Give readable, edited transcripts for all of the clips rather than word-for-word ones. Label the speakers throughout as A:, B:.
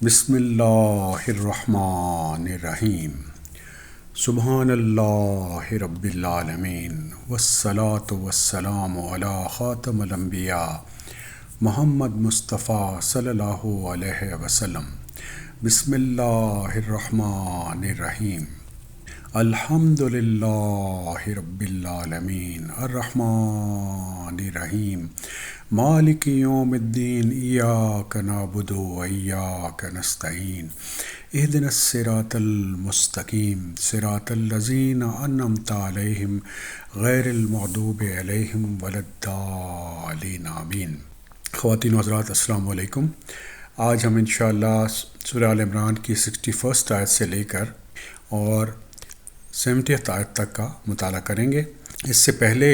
A: بسم اللہ الرحمن الرحیم۔ سبحان اللہ رب العالمین والصلاة والسلام علی خاتم الانبیاء محمد مصطفیٰ صلی اللہ علیہ وسلم۔ بسم اللہ الرحمن الرحیم۔ الحمد للہ رب العالمین الرحمن الرحیم مالک یوم الدین ایاک نعبد و ایاک نستعین اہدنا الصراط المستقیم صراط الذین انعمت علیہم غیر المغضوب علیہم ولا الضالین آمین۔ خواتین و حضرات السلام علیکم۔ آج ہم انشاءاللہ سورہ آل عمران کی 61 آیت سے لے کر اور 70 آیت تک کا مطالعہ کریں گے۔ اس سے پہلے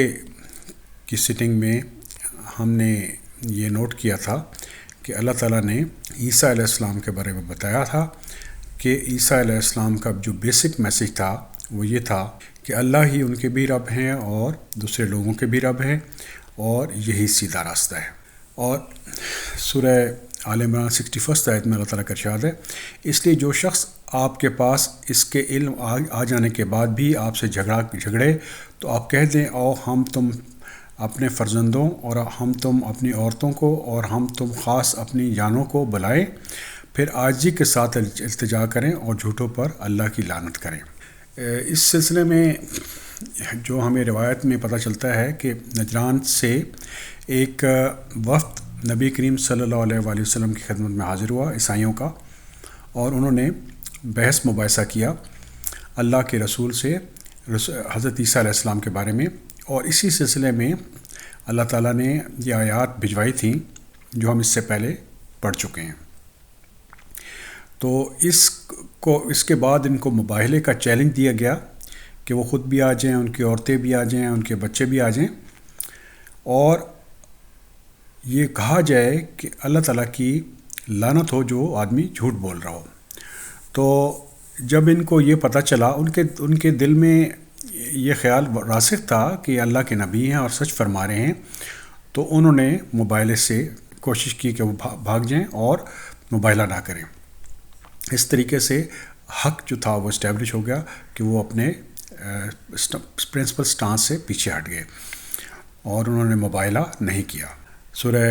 A: کی سٹنگ میں ہم نے یہ نوٹ کیا تھا کہ اللہ تعالیٰ نے عیسیٰ علیہ السلام کے بارے میں بتایا تھا کہ عیسیٰ علیہ السلام کا جو بیسک میسج تھا وہ یہ تھا کہ اللہ ہی ان کے بھی رب ہیں اور دوسرے لوگوں کے بھی رب ہیں اور یہی سیدھا راستہ ہے۔ اور سورہ آل عمران 61 آیت میں اللہ تعالیٰ کا ارشاد ہے، اس لیے جو شخص آپ کے پاس اس کے علم آ جانے کے بعد بھی آپ سے جھگڑے تو آپ کہہ دیں، او ہم تم اپنے فرزندوں اور ہم تم اپنی عورتوں کو اور ہم تم خاص اپنی جانوں کو بلائیں، پھر عاجزی کے ساتھ التجا کریں اور جھوٹوں پر اللہ کی لعنت کریں۔ اس سلسلے میں جو ہمیں روایت میں پتہ چلتا ہے کہ نجران سے ایک وفد نبی کریم صلی اللہ علیہ وآلہ وسلم کی خدمت میں حاضر ہوا، عیسائیوں کا، اور انہوں نے بحث مباحثہ کیا اللہ کے رسول سے حضرت عیسیٰ علیہ السلام کے بارے میں، اور اسی سلسلے میں اللہ تعالیٰ نے یہ آیات بھجوائی تھیں جو ہم اس سے پہلے پڑھ چکے ہیں۔ تو اس کے بعد ان کو مباہلے کا چیلنج دیا گیا کہ وہ خود بھی آ جائیں، ان کی عورتیں بھی آ جائیں، ان کے بچے بھی آ جائیں، اور یہ کہا جائے کہ اللہ تعالیٰ کی لعنت ہو جو آدمی جھوٹ بول رہا ہو۔ تو جب ان کو یہ پتہ چلا، ان کے دل میں یہ خیال راسخ تھا کہ اللہ کے نبی ہیں اور سچ فرما رہے ہیں، تو انہوں نے مباہلے سے کوشش کی کہ وہ بھاگ جائیں اور مباہلہ نہ کریں۔ اس طریقے سے حق جو تھا وہ اسٹیبلش ہو گیا کہ وہ اپنے پرنسپل سٹانس سے پیچھے ہٹ گئے اور انہوں نے مباہلہ نہیں کیا۔ سورہ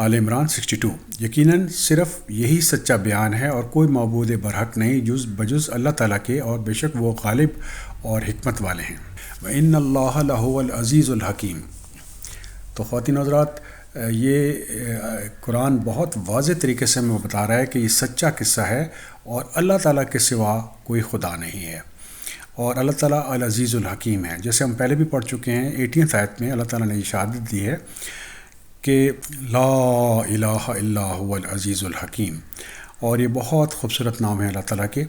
A: آل عمران 62۔ یقیناً صرف یہی سچا بیان ہے اور کوئی معبود برحق نہیں بجز اللہ تعالیٰ کے، اور بے شک وہ غالب اور حکمت والے ہیں۔ وَإِنَّ اللَّهَ لَهُوَ الْعَزِيزُ الْحَكِيمُ۔ تو خواتین حضرات، یہ قرآن بہت واضح طریقے سے ہمیں بتا رہا ہے کہ یہ سچا قصہ ہے اور اللہ تعالیٰ کے سوا کوئی خدا نہیں ہے، اور اللہ تعالیٰ العزیز الحکیم ہے۔ جیسے ہم پہلے بھی پڑھ چکے ہیں، 18 آیت میں اللہ تعالیٰ نے یہ شہادت دی ہے کہ لا الہ الا هو العزیز الحکیم، اور یہ بہت خوبصورت نام ہے اللہ تعالیٰ کے۔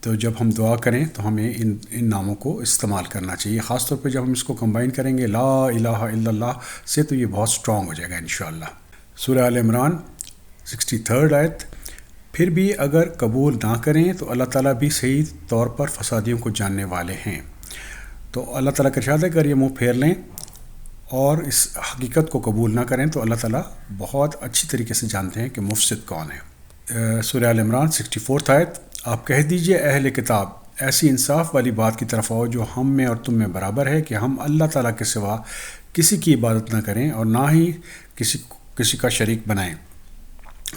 A: تو جب ہم دعا کریں تو ہمیں ان ناموں کو استعمال کرنا چاہیے، خاص طور پہ جب ہم اس کو کمبائن کریں گے لا الہ الا اللہ سے، تو یہ بہت سٹرونگ ہو جائے گا انشاءاللہ۔ سورہ آل عمران 63 آیت۔ پھر بھی اگر قبول نہ کریں تو اللہ تعالیٰ بھی صحیح طور پر فسادیوں کو جاننے والے ہیں۔ تو اللہ تعالیٰ کا ارشاد ہے کہ اگر یہ منہ پھیر لیں اور اس حقیقت کو قبول نہ کریں تو اللہ تعالیٰ بہت اچھی طریقے سے جانتے ہیں کہ مفسد کون ہے۔ سورہ آل عمران 64 آیت۔ آپ کہہ دیجئے اہل کتاب، ایسی انصاف والی بات کی طرف آؤ جو ہم میں اور تم میں برابر ہے کہ ہم اللہ تعالیٰ کے سوا کسی کی عبادت نہ کریں اور نہ ہی کسی کا شریک بنائیں،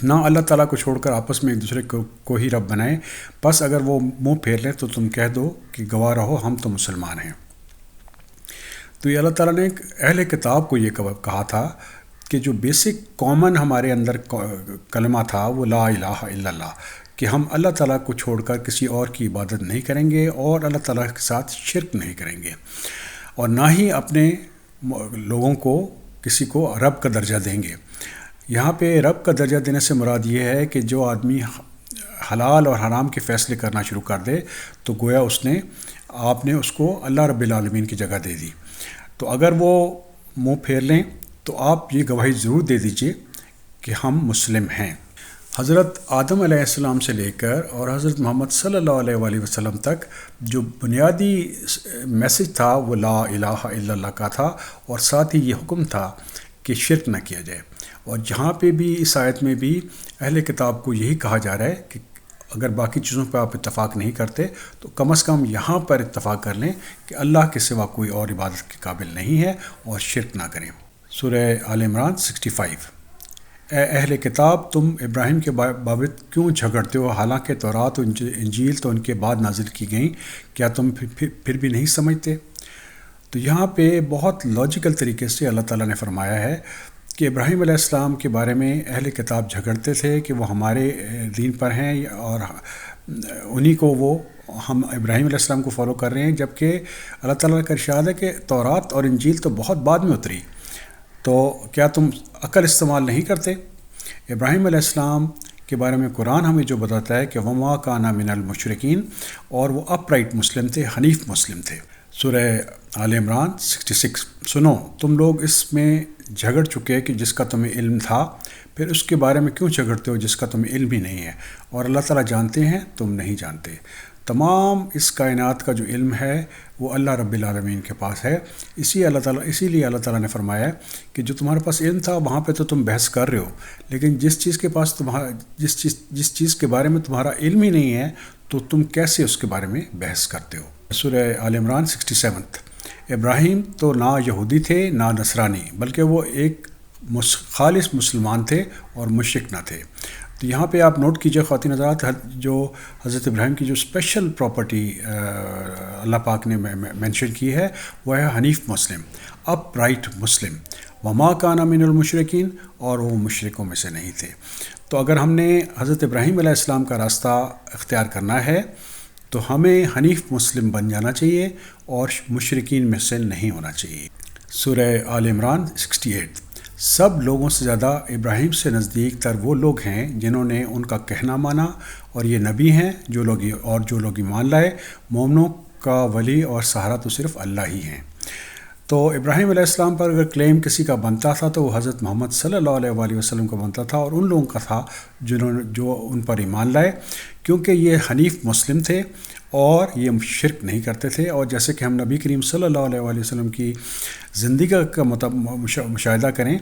A: نہ اللہ تعالیٰ کو چھوڑ کر آپس میں ایک دوسرے کو ہی رب بنائیں۔ بس اگر وہ منہ پھیر لیں تو تم کہہ دو کہ گواہ رہو ہم تو مسلمان ہیں۔ تو یہ اللہ تعالیٰ نے اہل کتاب کو یہ کہا تھا کہ جو بیسک کامن ہمارے اندر کلمہ تھا وہ لا الہ الا اللہ، کہ ہم اللہ تعالیٰ کو چھوڑ کر کسی اور کی عبادت نہیں کریں گے اور اللہ تعالیٰ کے ساتھ شرک نہیں کریں گے، اور نہ ہی اپنے لوگوں کو کسی کو رب کا درجہ دیں گے۔ یہاں پہ رب کا درجہ دینے سے مراد یہ ہے کہ جو آدمی حلال اور حرام کے فیصلے کرنا شروع کر دے تو گویا آپ نے اس کو اللہ رب العالمین کی جگہ دے دی۔ تو اگر وہ منہ پھیر لیں تو آپ یہ گواہی ضرور دے دیجئے کہ ہم مسلم ہیں۔ حضرت آدم علیہ السلام سے لے کر اور حضرت محمد صلی اللہ علیہ وآلہ وسلم تک جو بنیادی میسج تھا وہ لا الہ الا اللہ کا تھا، اور ساتھ ہی یہ حکم تھا کہ شرک نہ کیا جائے۔ اور جہاں پہ بھی اس آیت میں بھی اہل کتاب کو یہی کہا جا رہا ہے کہ اگر باقی چیزوں پہ آپ اتفاق نہیں کرتے تو کم از کم یہاں پر اتفاق کر لیں کہ اللہ کے سوا کوئی اور عبادت کے قابل نہیں ہے اور شرک نہ کریں۔ سورہ آل عمران 65۔ اے اہل کتاب، تم ابراہیم کے بابت کیوں جھگڑتے ہو حالانکہ تورات و انجیل تو ان کے بعد نازل کی گئیں، کیا تم پھر بھی نہیں سمجھتے؟ تو یہاں پہ بہت لاجیکل طریقے سے اللہ تعالیٰ نے فرمایا ہے کہ ابراہیم علیہ السلام کے بارے میں اہل کتاب جھگڑتے تھے کہ وہ ہمارے دین پر ہیں اور انہی کو ہم ابراہیم علیہ السلام کو فالو کر رہے ہیں، جبکہ اللہ تعالیٰ کا ارشاد ہے کہ تورات اور انجیل تو بہت بعد میں اتری، تو کیا تم عقل استعمال نہیں کرتے؟ ابراہیم علیہ السلام کے بارے میں قرآن ہمیں جو بتاتا ہے کہ وما کان من المشرکین، اور وہ اپ رائٹ مسلم تھے، حنیف مسلم تھے۔ سورہ آل عمران 66۔ سنو، تم لوگ اس میں جھگڑ چکے کہ جس کا تمہیں علم تھا، پھر اس کے بارے میں کیوں جھگڑتے ہو جس کا تمہیں علم ہی نہیں ہے، اور اللہ تعالیٰ جانتے ہیں تم نہیں جانتے۔ تمام اس کائنات کا جو علم ہے وہ اللہ رب العالمین کے پاس ہے، اسی لیے اللہ تعالیٰ نے فرمایا کہ جو تمہارے پاس علم تھا وہاں پہ تو تم بحث کر رہے ہو، لیکن جس چیز کے بارے میں تمہارا علم ہی نہیں ہے تو تم کیسے اس کے بارے میں بحث کرتے ہو؟ سورہ آل عمران 67۔ ابراہیم تو نہ یہودی تھے نہ نصرانی، بلکہ وہ ایک خالص مسلمان تھے اور مشرک نہ تھے۔ تو یہاں پہ آپ نوٹ کیجئے خواتین حضرات، جو حضرت ابراہیم کی جو اسپیشل پراپرٹی اللہ پاک نے مینشن کی ہے وہ ہے حنیف مسلم، اپ رائٹ مسلم، وما کان من المشرکین، اور وہ مشرکوں میں سے نہیں تھے۔ تو اگر ہم نے حضرت ابراہیم علیہ السلام کا راستہ اختیار کرنا ہے تو ہمیں حنیف مسلم بن جانا چاہیے اور مشرکین میں سے نہیں ہونا چاہیے۔ سورہ آل عمران 68۔ سب لوگوں سے زیادہ ابراہیم سے نزدیک تر وہ لوگ ہیں جنہوں نے ان کا کہنا مانا، اور یہ نبی ہیں جو لوگ ایمان لائے۔ مومنوں کا ولی اور سہارا تو صرف اللہ ہی ہیں۔ تو ابراہیم علیہ السلام پر اگر کلیم کسی کا بنتا تھا تو وہ حضرت محمد صلی اللہ علیہ وآلہ وسلم کا بنتا تھا، اور ان لوگوں کا تھا جو ان پر ایمان لائے، کیونکہ یہ حنیف مسلم تھے اور یہ شرک نہیں کرتے تھے۔ اور جیسے کہ ہم نبی کریم صلی اللہ علیہ وآلہ وسلم کی زندگی کا مشاہدہ کریں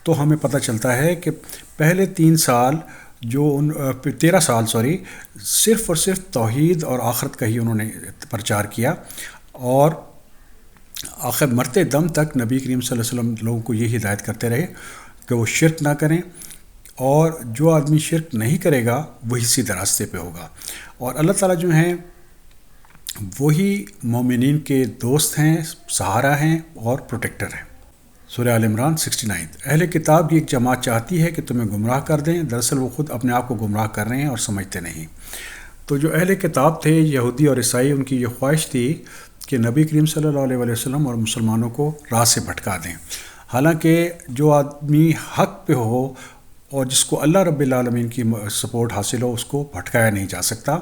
A: تو ہمیں پتہ چلتا ہے کہ پہلے 13 سال صرف اور صرف توحید اور آخرت کا ہی انہوں نے پرچار کیا، اور آخر مرتے دم تک نبی کریم صلی اللہ علیہ وسلم لوگوں کو یہ ہدایت کرتے رہے کہ وہ شرک نہ کریں، اور جو آدمی شرک نہیں کرے گا وہی سیدھے راستے پہ ہوگا۔ اور اللہ تعالیٰ جو ہیں وہی مومنین کے دوست ہیں، سہارا ہیں اور پروٹیکٹر ہیں۔ سورہ آل عمران 69۔ اہل کتاب کی ایک جماعت چاہتی ہے کہ تمہیں گمراہ کر دیں، دراصل وہ خود اپنے آپ کو گمراہ کر رہے ہیں اور سمجھتے نہیں۔ تو جو اہل کتاب تھے، یہودی اور عیسائی، ان کی یہ خواہش تھی کہ نبی کریم صلی اللہ علیہ وآلہ وسلم اور مسلمانوں کو راہ سے بھٹکا دیں، حالانکہ جو آدمی حق پہ ہو اور جس کو اللہ رب العالمین کی سپورٹ حاصل ہو اس کو بھٹکایا نہیں جا سکتا۔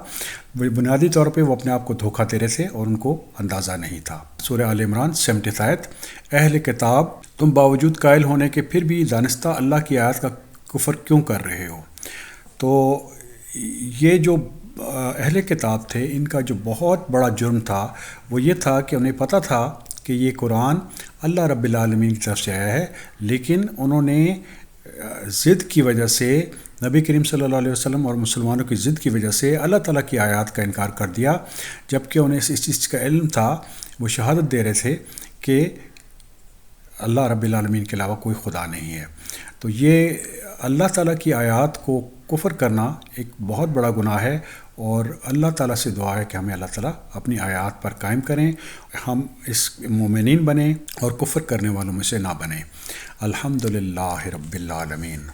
A: بنیادی طور پہ وہ اپنے آپ کو دھوکہ دے رہے تھے اور ان کو اندازہ نہیں تھا۔ سورہ آل عمران 70 آیت۔ اہل کتاب، تم باوجود قائل ہونے کے پھر بھی دانستہ اللہ کی آیات کا کفر کیوں کر رہے ہو؟ تو یہ جو اہل کتاب تھے، ان کا جو بہت بڑا جرم تھا وہ یہ تھا کہ انہیں پتہ تھا کہ یہ قرآن اللہ رب العالمین کی طرف سے آیا ہے، لیکن انہوں نے ضد کی وجہ سے، نبی کریم صلی اللہ علیہ وسلم اور مسلمانوں کی ضد کی وجہ سے اللہ تعالیٰ کی آیات کا انکار کر دیا، جبکہ انہیں اس چیز کا علم تھا۔ وہ شہادت دے رہے تھے کہ اللہ رب العالمین کے علاوہ کوئی خدا نہیں ہے۔ تو یہ اللہ تعالیٰ کی آیات کو کفر کرنا ایک بہت بڑا گناہ ہے، اور اللہ تعالیٰ سے دعا ہے کہ ہمیں اللہ تعالیٰ اپنی آیات پر قائم کریں، ہم اس مومنین بنیں اور کفر کرنے والوں میں سے نہ بنیں۔ الحمدللہ رب العالمین۔